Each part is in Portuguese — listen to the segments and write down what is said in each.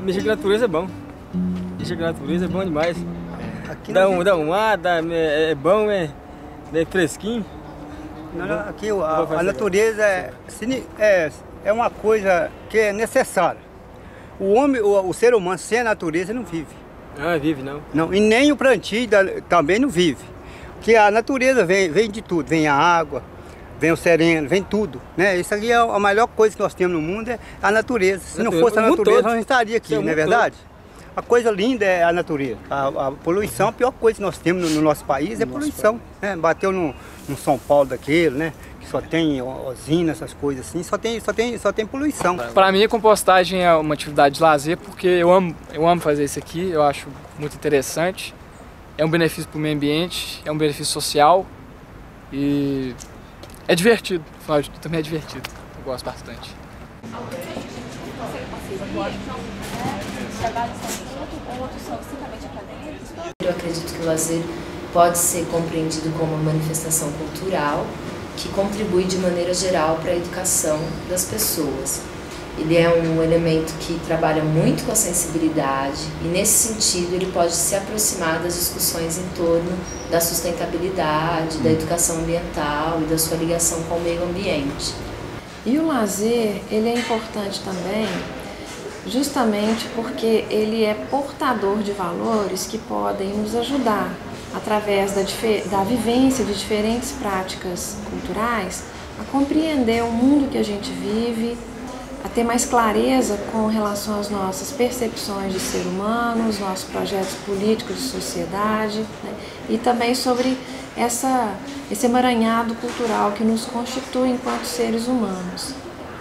Mexer com a natureza é bom. Mexer com a natureza é bom demais. Dá um ar, é bom, é fresquinho. Aqui a natureza é uma coisa que é necessária. O homem, o ser humano sem a natureza não vive. Não vive não. Não, e nem o plantio também não vive. Porque a natureza vem de tudo, vem a água, vem o sereno, vem tudo, né? Isso aqui é a melhor coisa que nós temos no mundo, é a natureza. Se não fosse a natureza, nós não estaríamos aqui, não é verdade? A coisa linda é a natureza. A poluição, a pior coisa que nós temos no nosso país é poluição. Né? Bateu no São Paulo daquele, né? Que só tem usina, essas coisas assim, só tem poluição. Para mim a compostagem é uma atividade de lazer porque eu amo fazer isso aqui, eu acho muito interessante. É um benefício para o meio ambiente, é um benefício social e é divertido, afinal de tudo também é divertido, eu gosto bastante. Eu acredito que o lazer pode ser compreendido como uma manifestação cultural que contribui de maneira geral para a educação das pessoas. Ele é um elemento que trabalha muito com a sensibilidade e, nesse sentido, ele pode se aproximar das discussões em torno da sustentabilidade, da educação ambiental e da sua ligação com o meio ambiente. E o lazer, ele é importante também justamente porque ele é portador de valores que podem nos ajudar, através da vivência de diferentes práticas culturais, a compreender o mundo que a gente vive, a ter mais clareza com relação às nossas percepções de ser humano, os nossos projetos políticos de sociedade, né? E também sobre esse emaranhado cultural que nos constitui enquanto seres humanos.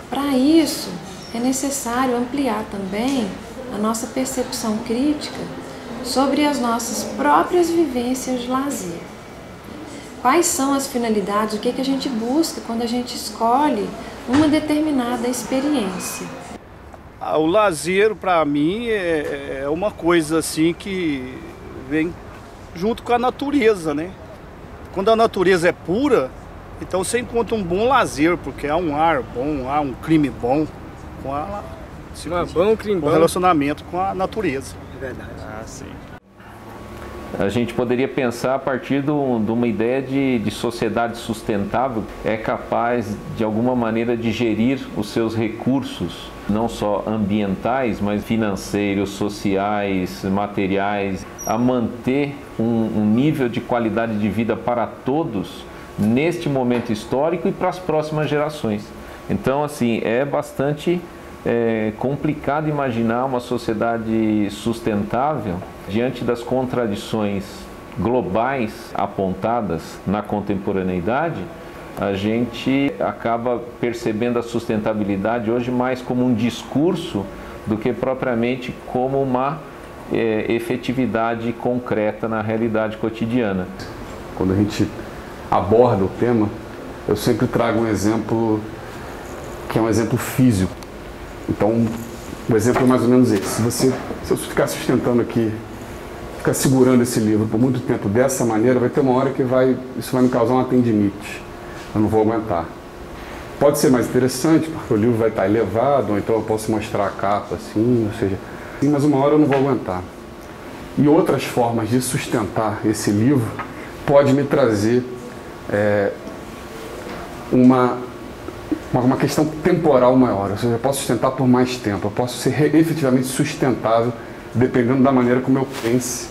Para isso, é necessário ampliar também a nossa percepção crítica sobre as nossas próprias vivências de lazer. Quais são as finalidades, o que a gente busca quando a gente escolhe uma determinada experiência? O lazer, para mim, é uma coisa assim que vem junto com a natureza, né? Quando a natureza é pura, então você encontra um bom lazer, porque há um ar bom, há um clima bom, com um relacionamento com a natureza. É verdade. Sim. A gente poderia pensar a partir de uma ideia de sociedade sustentável, é capaz de alguma maneira de gerir os seus recursos, não só ambientais, mas financeiros, sociais, materiais, a manter um nível de qualidade de vida para todos neste momento histórico e para as próximas gerações. Então, assim, é bastante complicado imaginar uma sociedade sustentável diante das contradições globais apontadas na contemporaneidade. A gente acaba percebendo a sustentabilidade hoje mais como um discurso do que propriamente como uma efetividade concreta na realidade cotidiana. Quando a gente aborda o tema, eu sempre trago um exemplo que é um exemplo físico. Então, o exemplo é mais ou menos esse. Se eu ficar sustentando aqui, ficar segurando esse livro por muito tempo dessa maneira, vai ter uma hora que isso vai me causar uma tendinite. Eu não vou aguentar. Pode ser mais interessante, porque o livro vai estar elevado, ou então eu posso mostrar a capa assim, ou seja, mas uma hora eu não vou aguentar. E outras formas de sustentar esse livro pode me trazer uma questão temporal maior, ou seja, eu posso sustentar por mais tempo, eu posso ser efetivamente sustentável dependendo da maneira como eu pense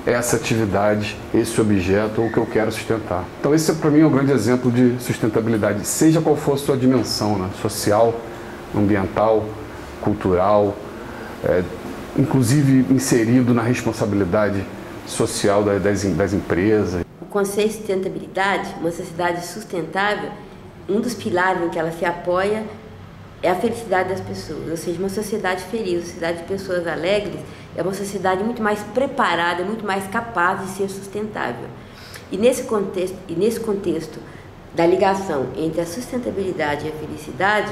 essa atividade, esse objeto ou o que eu quero sustentar. Então esse para mim é um grande exemplo de sustentabilidade, seja qual for a sua dimensão, né? Social, ambiental, cultural, inclusive inserido na responsabilidade social das empresas. O conceito de sustentabilidade, uma sociedade sustentável, um dos pilares em que ela se apoia é a felicidade das pessoas, ou seja, uma sociedade feliz, uma sociedade de pessoas alegres, é uma sociedade muito mais preparada, muito mais capaz de ser sustentável. E nesse contexto da ligação entre a sustentabilidade e a felicidade,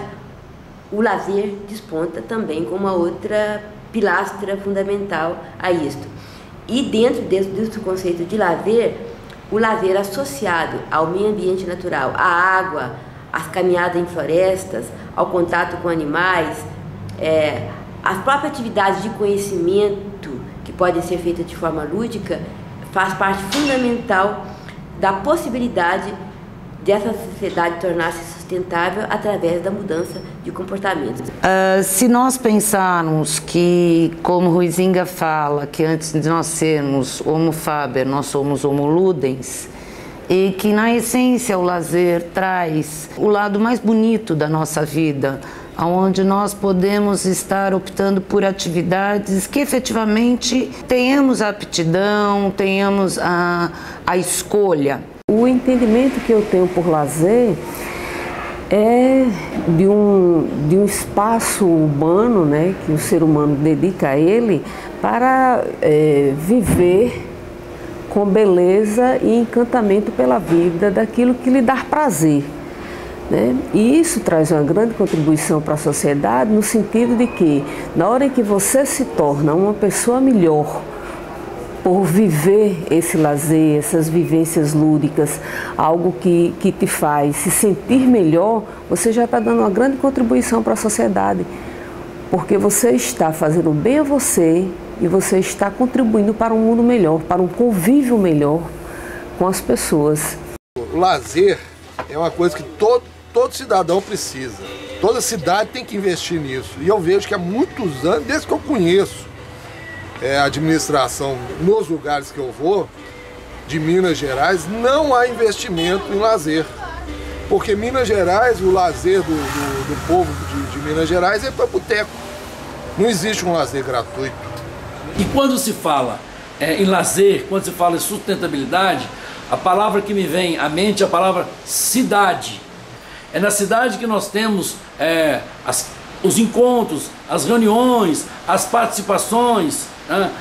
o lazer desponta também como uma outra pilastra fundamental a isto. E dentro desse conceito de lazer, o lazer associado ao meio ambiente natural, à água, às caminhadas em florestas, ao contato com animais, As próprias atividades de conhecimento que podem ser feitas de forma lúdica faz parte fundamental da possibilidade dessa sociedade tornar-se sustentável através da mudança de comportamentos. Se nós pensarmos que, como Huizinga fala, que antes de nós sermos homo faber, nós somos homo ludens, e que na essência o lazer traz o lado mais bonito da nossa vida, onde nós podemos estar optando por atividades que efetivamente tenhamos a aptidão, tenhamos a escolha. O entendimento que eu tenho por lazer é de um espaço humano, né, que o ser humano dedica a ele para viver com beleza e encantamento pela vida, daquilo que lhe dá prazer. Né? E isso traz uma grande contribuição para a sociedade no sentido de que, na hora em que você se torna uma pessoa melhor por viver esse lazer, essas vivências lúdicas, algo que te faz se sentir melhor, você já está dando uma grande contribuição para a sociedade, porque você está fazendo bem a você e você está contribuindo para um mundo melhor, para um convívio melhor com as pessoas. O lazer é uma coisa que todo cidadão precisa. Toda cidade tem que investir nisso. E eu vejo que há muitos anos, desde que eu conheço a administração nos lugares que eu vou, de Minas Gerais, não há investimento em lazer. Porque Minas Gerais, o lazer do povo de Minas Gerais é para boteco. Não existe um lazer gratuito. E quando se fala em lazer, quando se fala em sustentabilidade, a palavra que me vem à mente é a palavra cidade. É na cidade que nós temos os encontros, as reuniões, as participações, né?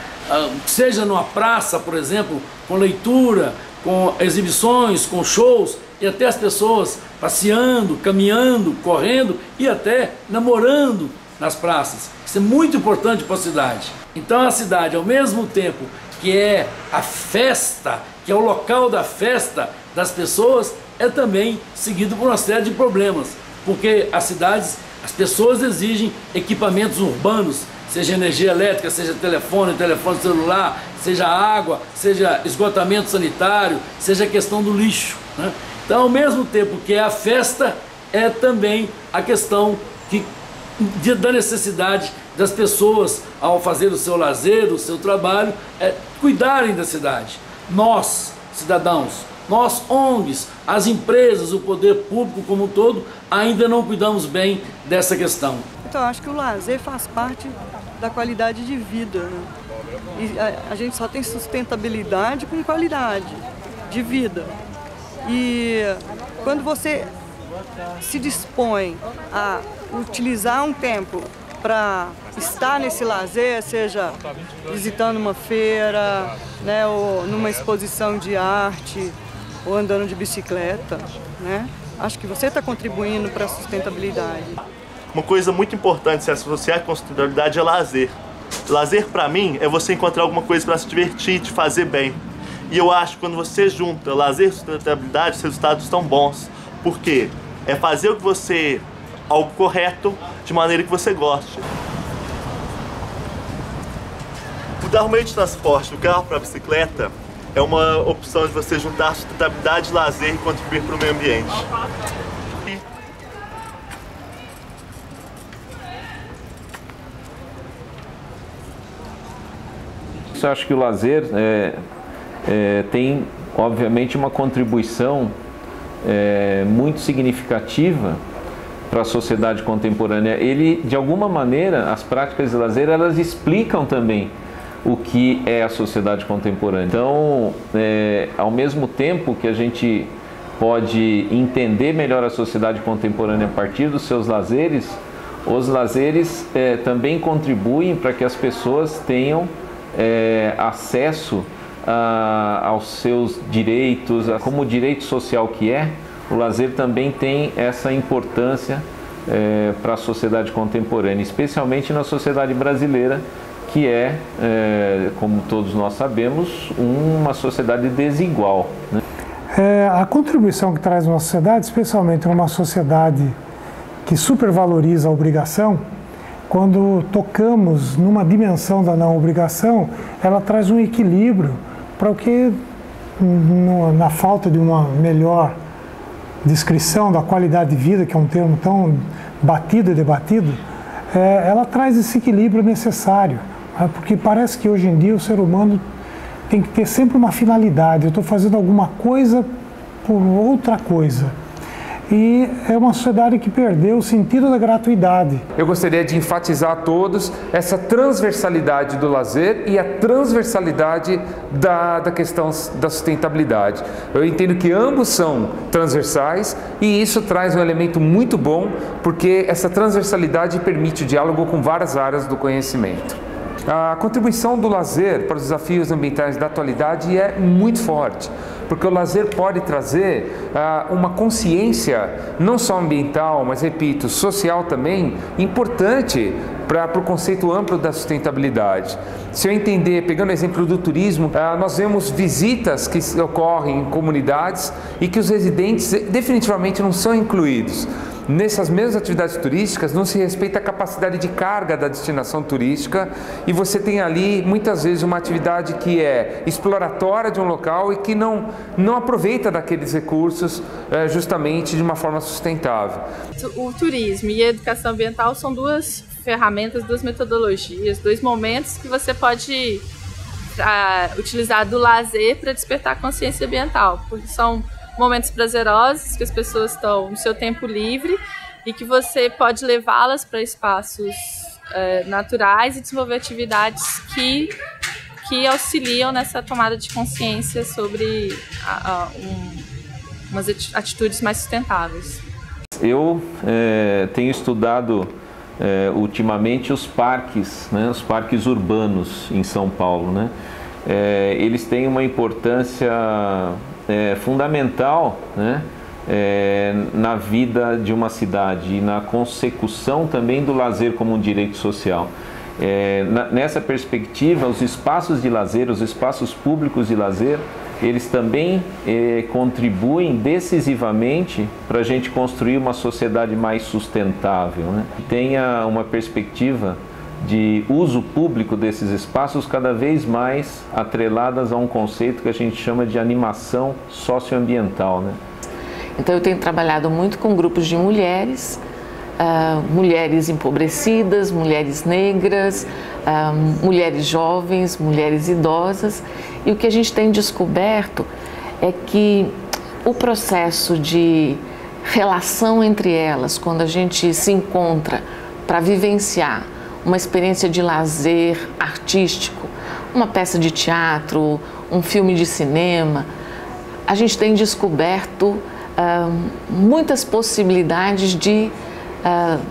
Seja numa praça, por exemplo, com leitura, com exibições, com shows, e até as pessoas passeando, caminhando, correndo e até namorando nas praças. Isso é muito importante para a cidade. Então a cidade, ao mesmo tempo que é a festa, que é o local da festa das pessoas, é também seguido por uma série de problemas, porque as cidades, as pessoas exigem equipamentos urbanos, seja energia elétrica, seja telefone celular, seja água, seja esgotamento sanitário, seja a questão do lixo, né? Então, ao mesmo tempo que é a festa, é também a questão da necessidade das pessoas, ao fazer o seu lazer, o seu trabalho, cuidarem da cidade. Nós, cidadãos, nós, ONGs, as empresas, o poder público como um todo, ainda não cuidamos bem dessa questão. Então, acho que o lazer faz parte da qualidade de vida, né? E a gente só tem sustentabilidade com qualidade de vida. E quando você se dispõe a utilizar um tempo para estar nesse lazer, seja visitando uma feira, né, ou numa exposição de arte, ou andando de bicicleta, né, acho que você está contribuindo para a sustentabilidade. Uma coisa muito importante se associar com sustentabilidade é lazer. Lazer, para mim, é você encontrar alguma coisa para se divertir, te fazer bem. E eu acho que quando você junta lazer e sustentabilidade, os resultados estão bons. Por quê? É fazer o que você, algo correto, de maneira que você goste. Mudar o meio de transporte do carro para a bicicleta é uma opção de você juntar sustentabilidade, lazer e contribuir para o meio ambiente. Eu acho que o lazer tem, obviamente, uma contribuição muito significativa para a sociedade contemporânea. Ele, de alguma maneira, as práticas de lazer, elas explicam também o que é a sociedade contemporânea. Então, ao mesmo tempo que a gente pode entender melhor a sociedade contemporânea a partir dos seus lazeres, os lazeres também contribuem para que as pessoas tenham acesso aos seus direitos, como o direito social que é, o lazer também tem essa importância para a sociedade contemporânea, especialmente na sociedade brasileira, que como todos nós sabemos, uma sociedade desigual, né? A contribuição que traz uma sociedade, especialmente numa sociedade que supervaloriza a obrigação, quando tocamos numa dimensão da não obrigação, ela traz um equilíbrio para o que, na falta de uma melhor descrição da qualidade de vida, que é um termo tão batido e debatido, ela traz esse equilíbrio necessário, porque parece que hoje em dia o ser humano tem que ter sempre uma finalidade. Eu estou fazendo alguma coisa por outra coisa. E é uma sociedade que perdeu o sentido da gratuidade. Eu gostaria de enfatizar a todos essa transversalidade do lazer e a transversalidade da questão da sustentabilidade. Eu entendo que ambos são transversais e isso traz um elemento muito bom, porque essa transversalidade permite o diálogo com várias áreas do conhecimento. A contribuição do lazer para os desafios ambientais da atualidade é muito forte, porque o lazer pode trazer uma consciência não só ambiental, mas, repito, social também, importante para o conceito amplo da sustentabilidade. Se eu entender, pegando o exemplo do turismo, nós vemos visitas que ocorrem em comunidades e que os residentes definitivamente não são incluídos. Nessas mesmas atividades turísticas não se respeita a capacidade de carga da destinação turística e você tem ali muitas vezes uma atividade que é exploratória de um local e que não aproveita daqueles recursos justamente de uma forma sustentável. O turismo e a educação ambiental são duas ferramentas, duas metodologias, dois momentos que você pode utilizar do lazer para despertar a consciência ambiental, porque são momentos prazerosos que as pessoas estão no seu tempo livre e que você pode levá-las para espaços naturais e desenvolver atividades que auxiliam nessa tomada de consciência sobre umas atitudes mais sustentáveis. Eu tenho estudado ultimamente os parques, né, os parques urbanos em São Paulo, né? Eles têm uma importância fundamental, né, na vida de uma cidade e na consecução também do lazer como um direito social. Nessa perspectiva, os espaços de lazer, os espaços públicos de lazer, eles também contribuem decisivamente para a gente construir uma sociedade mais sustentável, né? Tenha uma perspectiva de uso público desses espaços cada vez mais atreladas a um conceito que a gente chama de animação socioambiental, né? Então eu tenho trabalhado muito com grupos de mulheres, mulheres empobrecidas, mulheres negras, mulheres jovens, mulheres idosas, e o que a gente tem descoberto é que o processo de relação entre elas, quando a gente se encontra para vivenciar uma experiência de lazer artístico, uma peça de teatro, um filme de cinema, a gente tem descoberto muitas possibilidades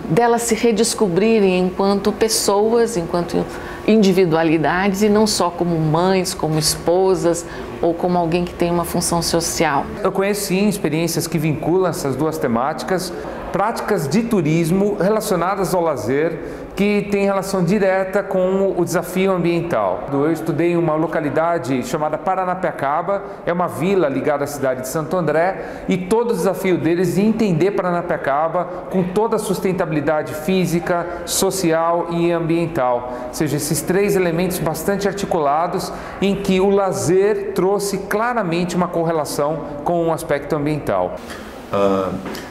delas se redescobrirem enquanto pessoas, enquanto individualidades e não só como mães, como esposas ou como alguém que tem uma função social. Eu conheço sim experiências que vinculam essas duas temáticas, práticas de turismo relacionadas ao lazer, que tem relação direta com o desafio ambiental. Eu estudei em uma localidade chamada Paranapiacaba, é uma vila ligada à cidade de Santo André, e todo o desafio deles é entender Paranapiacaba com toda a sustentabilidade física, social e ambiental. Ou seja, esses três elementos bastante articulados em que o lazer trouxe claramente uma correlação com o aspecto ambiental.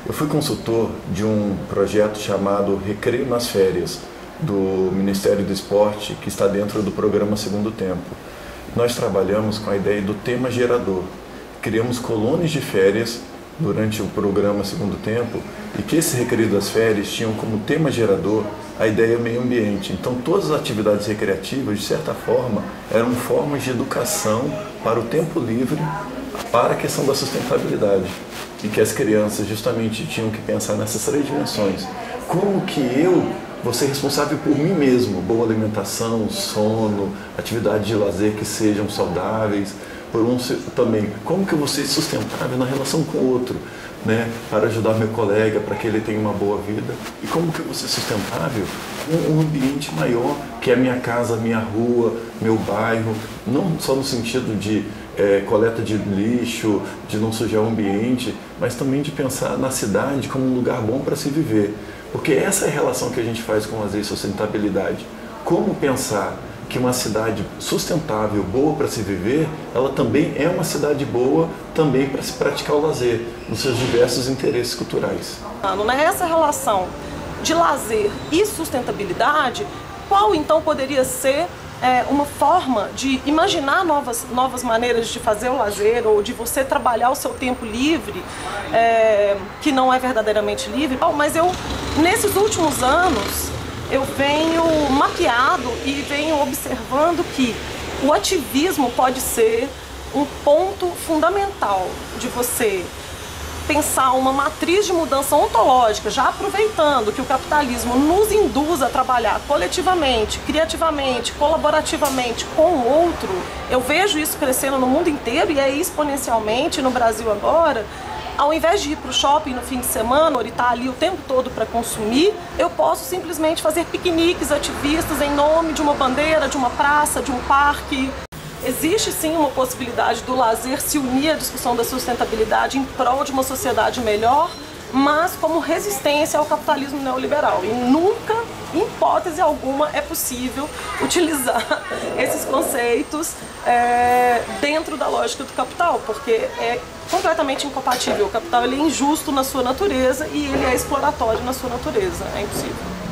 Eu fui consultor de um projeto chamado Recreio nas Férias, do Ministério do Esporte, que está dentro do programa Segundo Tempo. Nós trabalhamos com a ideia do tema gerador. Criamos colônias de férias durante o programa Segundo Tempo e que esse Recreio das Férias tinham como tema gerador a ideia meio ambiente. Então todas as atividades recreativas, de certa forma, eram formas de educação para o tempo livre, para a questão da sustentabilidade. E que as crianças justamente tinham que pensar nessas três dimensões. Como que eu vou ser responsável por mim mesmo? Boa alimentação, sono, atividades de lazer que sejam saudáveis. Também, como que eu vou ser sustentável na relação com o outro, né? Para ajudar meu colega, para que ele tenha uma boa vida. E como que eu vou ser sustentável com um ambiente maior, que é a minha casa, a minha rua, meu bairro, não só no sentido de coleta de lixo, de não sujar o ambiente, mas também de pensar na cidade como um lugar bom para se viver. Porque essa é a relação que a gente faz com lazer e sustentabilidade. Como pensar que uma cidade sustentável, boa para se viver, ela também é uma cidade boa também para se praticar o lazer, nos seus diversos interesses culturais. Nessa relação de lazer e sustentabilidade, qual então poderia ser uma forma de imaginar novas maneiras de fazer o lazer ou de você trabalhar o seu tempo livre, que não é verdadeiramente livre? Mas nesses últimos anos, eu venho mapeado e venho observando que o ativismo pode ser um ponto fundamental de você pensar uma matriz de mudança ontológica, já aproveitando que o capitalismo nos induz a trabalhar coletivamente, criativamente, colaborativamente com o outro. Eu vejo isso crescendo no mundo inteiro e aí exponencialmente no Brasil agora. Ao invés de ir para o shopping no fim de semana, ou estar ali o tempo todo para consumir, eu posso simplesmente fazer piqueniques ativistas em nome de uma bandeira, de uma praça, de um parque. Existe sim uma possibilidade do lazer se unir à discussão da sustentabilidade em prol de uma sociedade melhor, mas como resistência ao capitalismo neoliberal. E nunca, em hipótese alguma, é possível utilizar esses conceitos dentro da lógica do capital, porque é completamente incompatível. O capital ele é injusto na sua natureza e ele é exploratório na sua natureza. É impossível.